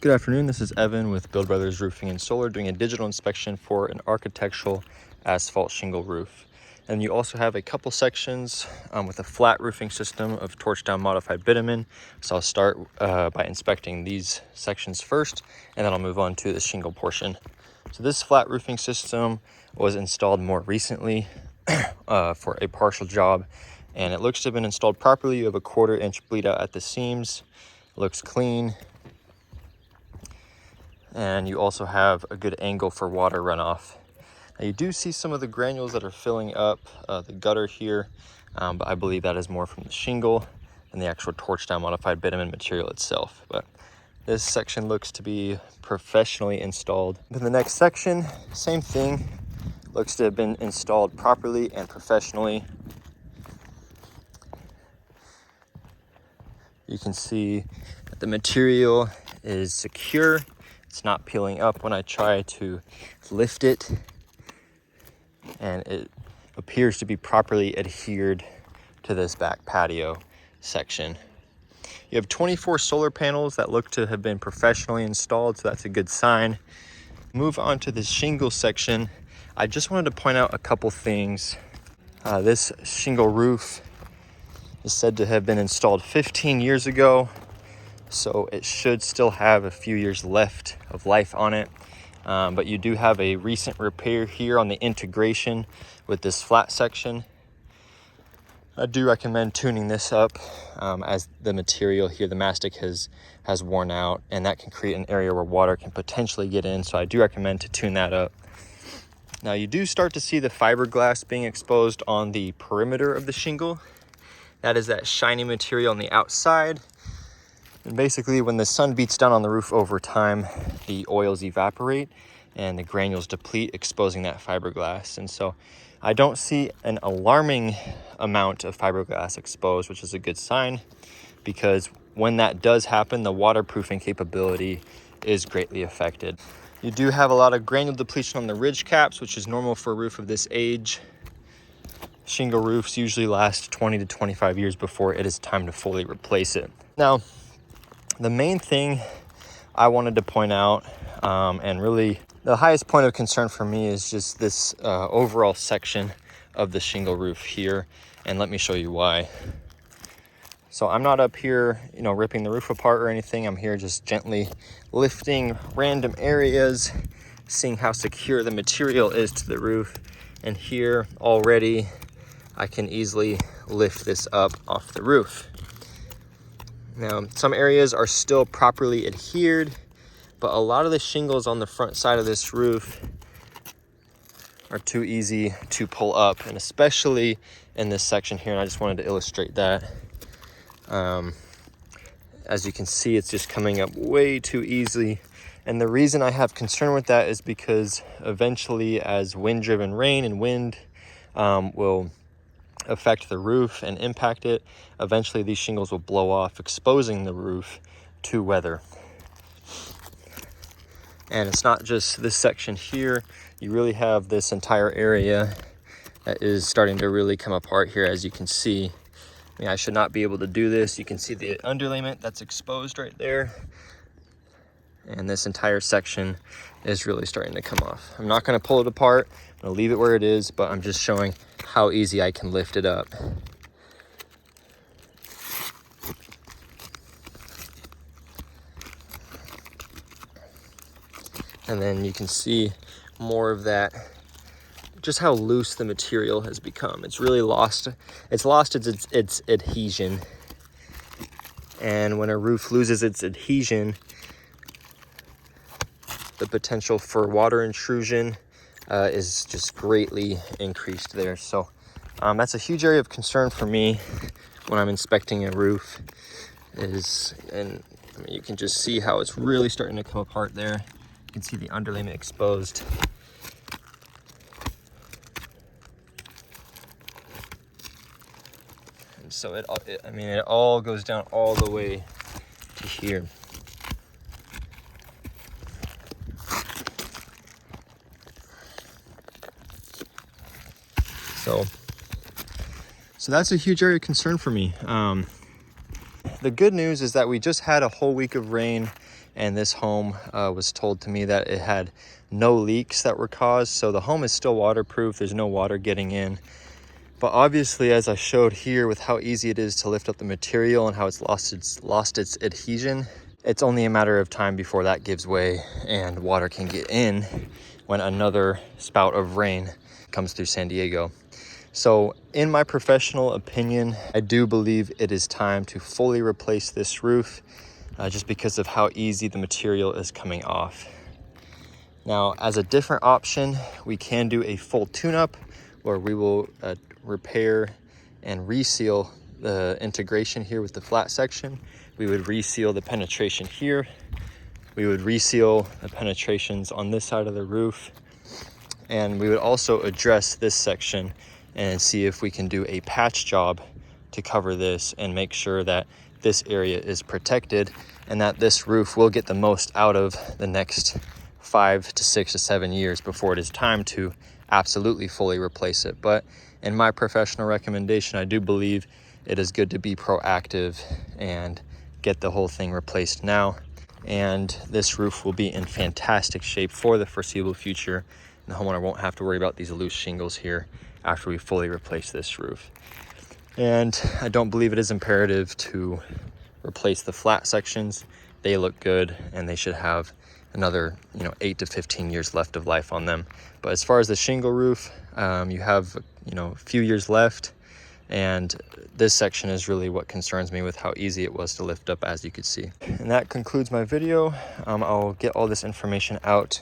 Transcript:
Good afternoon, this is Evan with Build Brothers Roofing and Solar doing a digital inspection for an architectural asphalt shingle roof. And you also have a couple sections with a flat roofing system of torch down modified bitumen. So I'll start by inspecting these sections first, and then I'll move on to the shingle portion. So this flat roofing system was installed more recently for a partial job, and it looks to have been installed properly. You have a 1/4 inch bleed out at the seams. It looks clean. And you also have a good angle for water runoff. Now you do see some of the granules that are filling up the gutter here, but I believe that is more from the shingle than the actual torch down modified bitumen material itself. But this section looks to be professionally installed. In the next section, same thing, looks to have been installed properly and professionally. You can see that the material is secure. It's not peeling up when I try to lift it, and it appears to be properly adhered to this back patio section. You have 24 solar panels that look to have been professionally installed, so that's a good sign. Move on to the shingle section. I just wanted to point out a couple things. This shingle roof is said to have been installed 15 years ago. So it should still have a few years left of life on it. But you do have a recent repair here on the integration with this flat section. I do recommend tuning this up as the material here, the mastic has worn out, and that can create an area where water can potentially get in. So I do recommend to tune that up. Now you do start to see the fiberglass being exposed on the perimeter of the shingle. That is that shiny material on the outside. And basically, when the sun beats down on the roof over time, the oils evaporate and the granules deplete, exposing that fiberglass. And so I don't see an alarming amount of fiberglass exposed, which is a good sign, because when that does happen, the waterproofing capability is greatly affected. You do have a lot of granule depletion on the ridge caps, which is normal for a roof of this age. Shingle roofs usually last 20 to 25 years before it is time to fully replace it. Now, the main thing I wanted to point out, and really the highest point of concern for me, is just this overall section of the shingle roof here. And let me show you why. So I'm not up here, ripping the roof apart or anything. I'm here just gently lifting random areas, seeing how secure the material is to the roof. And here already, I can easily lift this up off the roof. Now, some areas are still properly adhered, but a lot of the shingles on the front side of this roof are too easy to pull up, and especially in this section here, and I just wanted to illustrate that. As you can see, it's just coming up way too easily, and the reason I have concern with that is because eventually, as wind-driven rain and wind will affect the roof and impact it, eventually these shingles will blow off, exposing the roof to weather. And it's not just this section here. You really have this entire area that is starting to really come apart here, as you can see. I should not be able to do this. You can see the underlayment that's exposed right there. And this entire section is really starting to come off. I'm not going to pull it apart. I'm going to leave it where it is, but I'm just showing how easy I can lift it up. And then you can see more of that, just how loose the material has become. It's really lost its adhesion. And when a roof loses its adhesion, the potential for water intrusion is just greatly increased there. So that's a huge area of concern for me when I'm inspecting a roof. You can just see how it's really starting to come apart there. You can see the underlayment exposed. And so it all goes down all the way to here. So that's a huge area of concern for me. the good news is that we just had a whole week of rain, and this home was told to me that it had no leaks that were caused. So the home is still waterproof. There's no water getting in. But obviously, as I showed here with how easy it is to lift up the material and how it's lost its adhesion, it's only a matter of time before that gives way and water can get in when another spout of rain comes through San Diego. So in my professional opinion, I do believe it is time to fully replace this roof just because of how easy the material is coming off. Now, as a different option, we can do a full tune-up where we will repair and reseal the integration here with the flat section. We would reseal the penetration here. We would reseal the penetrations on this side of the roof. And we would also address this section and see if we can do a patch job to cover this and make sure that this area is protected and that this roof will get the most out of the next 5 to 6 to 7 years before it is time to absolutely fully replace it. But in my professional recommendation, I do believe it is good to be proactive and get the whole thing replaced now. And this roof will be in fantastic shape for the foreseeable future. And the homeowner won't have to worry about these loose shingles here after we fully replace this roof. And I don't believe it is imperative to replace the flat sections. They look good and they should have another 8 to 15 years left of life on them. But as far as the shingle roof, you have a few years left, and this section is really what concerns me with how easy it was to lift up, as you could see. And that concludes my video. I'll get all this information out